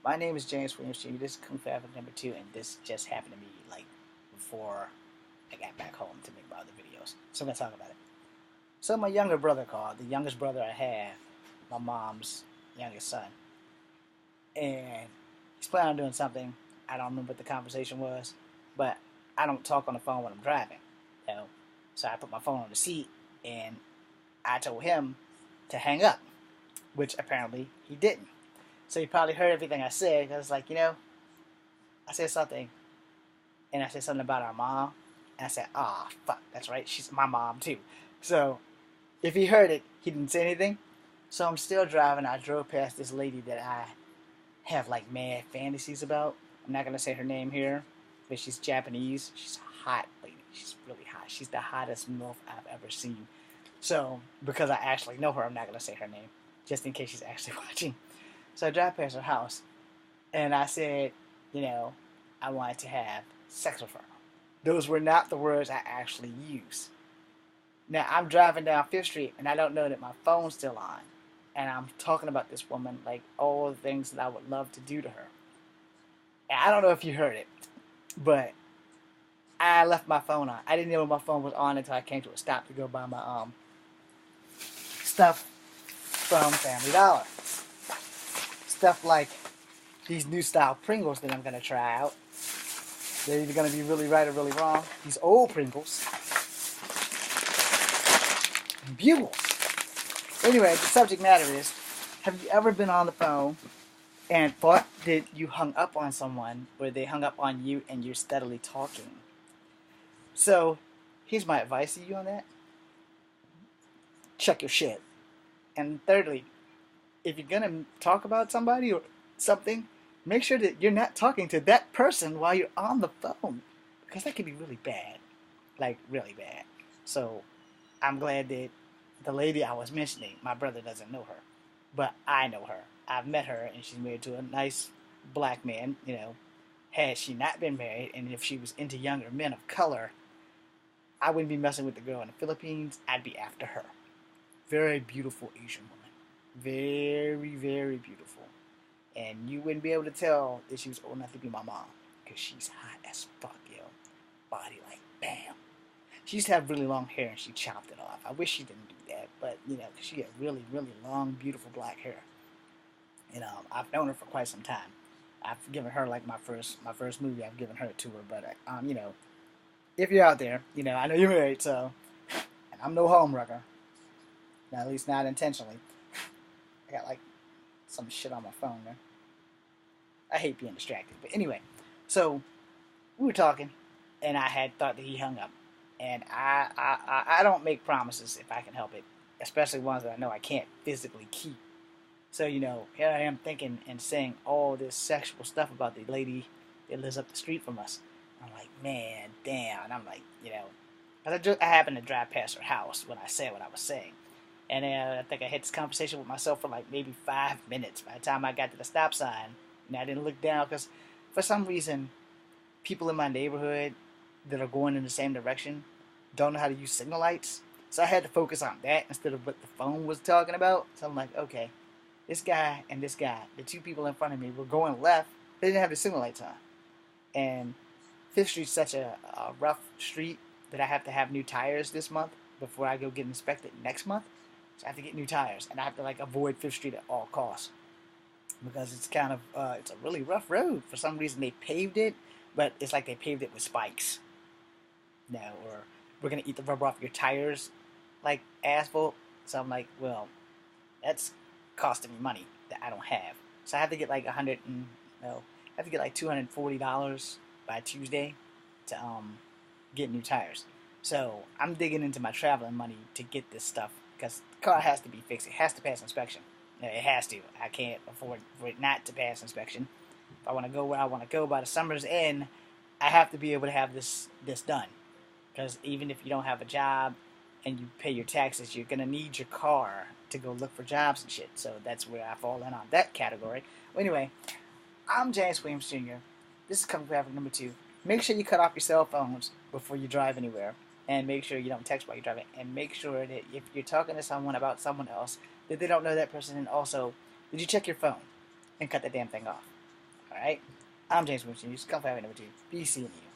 My name is James Williams Jr. This is Kung Fu Epic number 2, and this just happened to me like before I got back home to make my other videos. So I'm gonna talk about it. So my younger brother called, the youngest brother I have, my mom's youngest son, and he's planning on doing something. I don't remember what the conversation was, but I don't talk on the phone when I'm driving. You know? So I put my phone on the seat, and I told him to hang up, which apparently he didn't. So he probably heard everything I said. I was like, I said something, and I said something about our mom, and I said, "Ah, oh, fuck, that's right, she's my mom too." So if he heard it, he didn't say anything. So I'm still driving. I drove past this lady that I have like mad fantasies about. I'm not gonna say her name here, but she's Japanese. She's a hot lady. She's really hot. She's the hottest MILF I've ever seen. So because I actually know her, I'm not gonna say her name, just in case she's actually watching. So I drive past her house, and I said, I wanted to have sex with her. Those were not the words I actually used. Now I'm driving down Fifth Street, and I don't know that my phone's still on, and I'm talking about this woman like all the things that I would love to do to her. And I don't know if you heard it, but I left my phone on. I didn't know my phone was on until I came to a stop to go buy my stuff from Family Dollar. Stuff like these new style Pringles that I'm gonna try out. They're either gonna be really right or really wrong. These old Pringles. Bugles. Anyway, the subject matter is, have you ever been on the phone and thought that you hung up on someone, or they hung up on you and you're steadily talking? So, here's my advice to you on that. Check your shit. And thirdly, if you're gonna talk about somebody or something, make sure that you're not talking to that person while you're on the phone, because that can be really bad, like really bad. So I'm glad that the lady I was mentioning, my brother doesn't know her, but I know her. I've met her, and she's married to a nice black man. Had she not been married, and if she was into younger men of color, I wouldn't be messing with the girl in the Philippines. I'd be after her. Very beautiful Asian woman. Very, very beautiful. And you wouldn't be able to tell that she was old enough to be my mom, because she's hot as fuck, yo. Body like bam. She used to have really long hair, and she chopped it off. I wish she didn't do that, but because she had really, really long, beautiful black hair. I've known her for quite some time. I've given her like my first movie. I've given her to her, but if you're out there, I know you're married, so, and I'm no homewrecker, at least not intentionally. I got like some shit on my phone there. I hate being distracted. But anyway, so we were talking, and I had thought that he hung up. And I don't make promises if I can help it, especially ones that I know I can't physically keep. So, here I am thinking and saying all this sexual stuff about the lady that lives up the street from us. I'm like, man, damn. And I'm like, because I happened to drive past her house when I said what I was saying. And I think I had this conversation with myself for like maybe 5 minutes. By the time I got to the stop sign, and I didn't look down, because for some reason, people in my neighborhood that are going in the same direction don't know how to use signal lights. So I had to focus on that instead of what the phone was talking about. So I'm like, okay, this guy and this guy, the two people in front of me, were going left. They didn't have the signal lights on. And Fifth Street's such a rough street that I have to have new tires this month before I go get inspected next month. So I have to get new tires, and I have to like avoid Fifth Street at all costs, because it's kind of it's a really rough road. For some reason they paved it, but it's like they paved it with spikes. No, or we're gonna eat the rubber off your tires like asphalt. So I'm like, well, that's costing me money that I don't have. So I have to get like I have to get like $240 by Tuesday to get new tires. So I'm digging into my traveling money to get this stuff, because the car has to be fixed. It has to pass inspection. It has to. I can't afford for it not to pass inspection. If I want to go where I want to go by the summer's end, I have to be able to have this done. Because even if you don't have a job and you pay your taxes, you're going to need your car to go look for jobs and shit. So that's where I fall in on that category. Well, anyway, I'm James Williams Jr. This is Cover Graphic number 2. Make sure you cut off your cell phones before you drive anywhere. And make sure you don't text while you're driving. And make sure that if you're talking to someone about someone else, that they don't know that person. And also, did you check your phone and cut that damn thing off? Alright? I'm James Winston. Come for having number 2. Be seeing you.